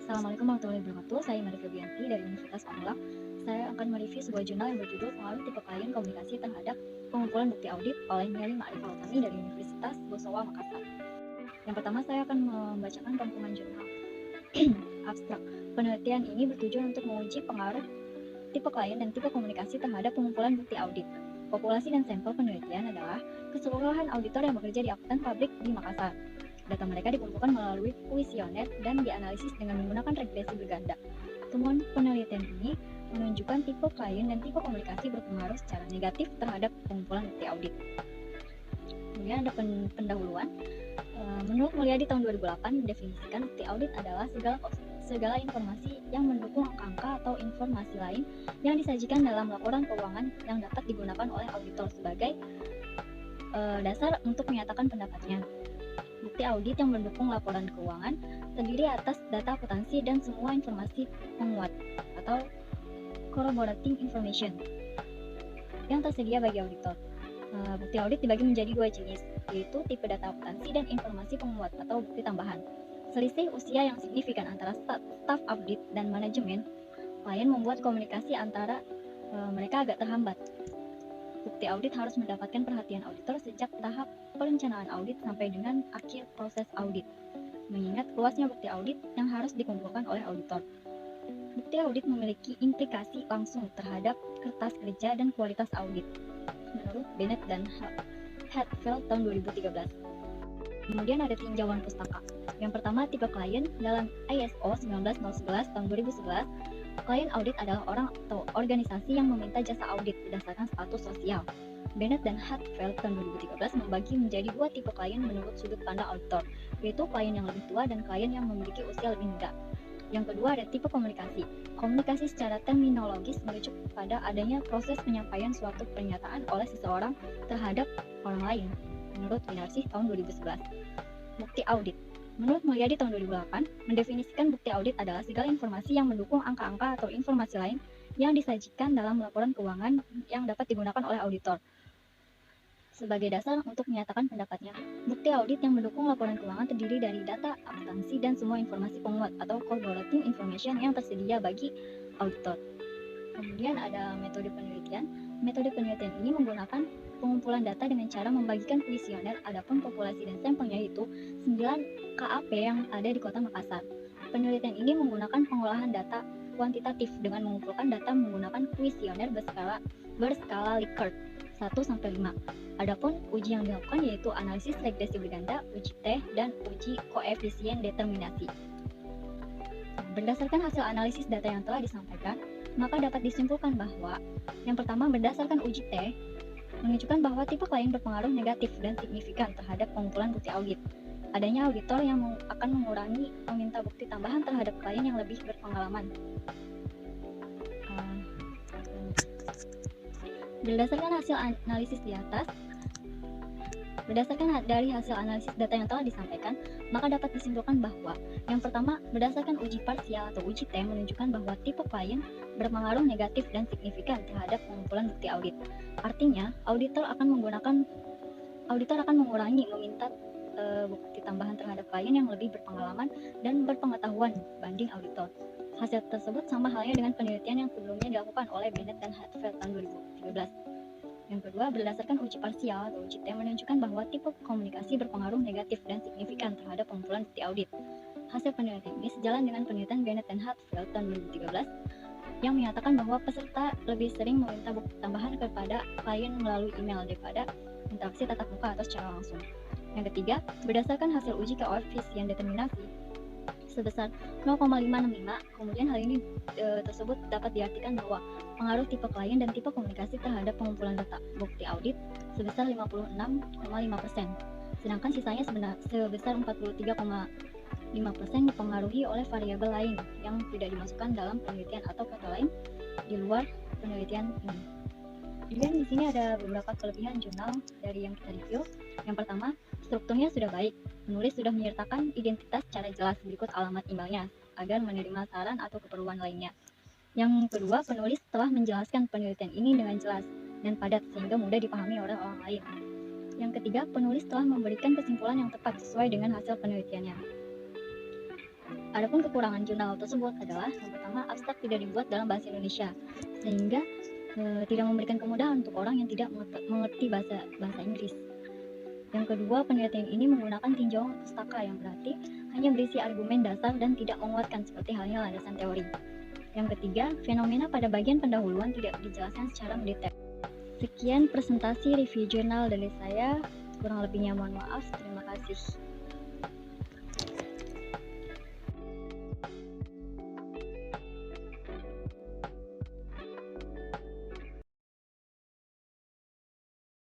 Assalamualaikum warahmatullahi wabarakatuh. Saya Maria Febrianti dari Universitas Pamulang. Saya akan mereview sebuah jurnal yang berjudul Pengaruh Tipe Klien Komunikasi Terhadap Pengumpulan Bukti Audit oleh Mary Ma'rifah Utami dari Universitas Bosowa Makassar. Yang pertama, saya akan membacakan rangkuman jurnal. Abstrak. Penelitian ini bertujuan untuk menguji pengaruh tipe klien dan tipe komunikasi terhadap pengumpulan bukti audit. Populasi dan sampel penelitian adalah keseluruhan auditor yang bekerja di akuntan pabrik di Makassar. Data mereka dikumpulkan melalui kuesioner dan dianalisis dengan menggunakan regresi berganda. Temuan penelitian ini menunjukkan tipe klien dan tipe komunikasi berpengaruh secara negatif terhadap pengumpulan bukti audit. Kemudian ada pendahuluan. Menurut Mulyadi tahun 2008 mendefinisikan bukti audit adalah segala informasi yang mendukung angka-angka atau informasi lain yang disajikan dalam laporan keuangan yang dapat digunakan oleh auditor sebagai dasar untuk menyatakan pendapatnya. Bukti audit yang mendukung laporan keuangan terdiri atas data akuntansi dan semua informasi penguat atau corroborating information yang tersedia bagi auditor. Bukti audit dibagi menjadi dua jenis, yaitu tipe data akuntansi dan informasi penguat atau bukti tambahan. Selisih usia yang signifikan antara staf audit dan manajemen klien membuat komunikasi antara mereka agak terhambat. Bukti audit harus mendapatkan perhatian auditor sejak tahap perencanaan audit sampai dengan akhir proses audit, mengingat luasnya bukti audit yang harus dikumpulkan oleh auditor. Bukti audit memiliki implikasi langsung terhadap kertas kerja dan kualitas audit, menurut Bennett dan Hatfield tahun 2013. Kemudian ada tinjauan pustaka. Yang pertama, tipe klien dalam ISO 19011 tahun 2011. Klien audit adalah orang atau organisasi yang meminta jasa audit berdasarkan status sosial. Bennett dan Hatfield tahun 2013 membagi menjadi dua tipe klien menurut sudut pandang auditor, yaitu klien yang lebih tua dan klien yang memiliki usia lebih muda. Yang kedua ada tipe komunikasi. Komunikasi secara terminologis merujuk pada adanya proses penyampaian suatu pernyataan oleh seseorang terhadap orang lain, menurut Winarsih tahun 2011. Bukti audit. Menurut Mulyadi tahun 2008, mendefinisikan bukti audit adalah segala informasi yang mendukung angka-angka atau informasi lain yang disajikan dalam laporan keuangan yang dapat digunakan oleh auditor sebagai dasar untuk menyatakan pendapatnya. Bukti audit yang mendukung laporan keuangan terdiri dari data akuntansi dan semua informasi penguat atau corroborating information yang tersedia bagi auditor. Kemudian ada metode penelitian. Metode penelitian ini menggunakan pengumpulan data dengan cara membagikan kuesioner, adapun populasi dan sampelnya itu 9 KAP yang ada di Kota Makassar. Penelitian ini menggunakan pengolahan data kuantitatif dengan mengumpulkan data menggunakan kuesioner berskala Likert 1-5. Adapun uji yang dilakukan yaitu analisis regresi berganda, uji T, dan uji koefisien determinasi. Berdasarkan hasil analisis data yang telah disampaikan, maka dapat disimpulkan bahwa yang pertama, berdasarkan uji T menunjukkan bahwa tipe klien berpengaruh negatif dan signifikan terhadap pengumpulan bukti audit. Adanya auditor yang akan mengurangi meminta bukti tambahan terhadap klien yang lebih berpengalaman. Berdasarkan dari hasil analisis data yang telah disampaikan, maka dapat disimpulkan bahwa yang pertama, berdasarkan uji parsial atau uji T menunjukkan bahwa tipe klien berpengaruh negatif dan signifikan terhadap pengumpulan bukti audit. Artinya, auditor akan mengurangi meminta bukti tambahan terhadap klien yang lebih berpengalaman dan berpengetahuan banding auditor. Hasil tersebut sama halnya dengan penelitian yang sebelumnya dilakukan oleh Bennett dan Hatfield tahun 2013. Yang kedua, berdasarkan uji parsial atau uji T menunjukkan bahwa tipe komunikasi berpengaruh negatif dan signifikan terhadap pengumpulan bukti audit. Hasil penelitian ini sejalan dengan penelitian Bennett dan Hatfield tahun 2013 yang menyatakan bahwa peserta lebih sering meminta bukti tambahan kepada klien melalui email daripada interaksi tatap muka atau secara langsung. Yang ketiga, berdasarkan hasil uji koefisien determinasi sebesar 0,565, kemudian hal ini tersebut dapat diartikan bahwa pengaruh tipe klien dan tipe komunikasi terhadap pengumpulan data bukti audit sebesar 56,5%, sedangkan sisanya sebesar 43,5% dipengaruhi oleh variabel lain yang tidak dimasukkan dalam penelitian atau kata lain di luar penelitian ini. Kemudian di sini ada beberapa kelebihan jurnal dari yang kita review. Yang pertama, strukturnya sudah baik. Penulis sudah menyertakan identitas secara jelas berikut alamat emailnya agar menerima saran atau keperluan lainnya. Yang kedua, penulis telah menjelaskan penelitian ini dengan jelas dan padat sehingga mudah dipahami oleh orang lain. Yang ketiga, penulis telah memberikan kesimpulan yang tepat sesuai dengan hasil penelitiannya. Adapun kekurangan jurnal tersebut adalah yang pertama, abstrak tidak dibuat dalam bahasa Indonesia, sehingga tidak memberikan kemudahan untuk orang yang tidak mengerti bahasa Inggris. Yang kedua, penelitian ini menggunakan tinjauan pustaka yang berarti hanya berisi argumen dasar dan tidak menguatkan seperti halnya landasan teori. Yang ketiga, fenomena pada bagian pendahuluan tidak dijelaskan secara mendetail. Sekian presentasi review jurnal dari saya, kurang lebihnya mohon maaf, terima kasih.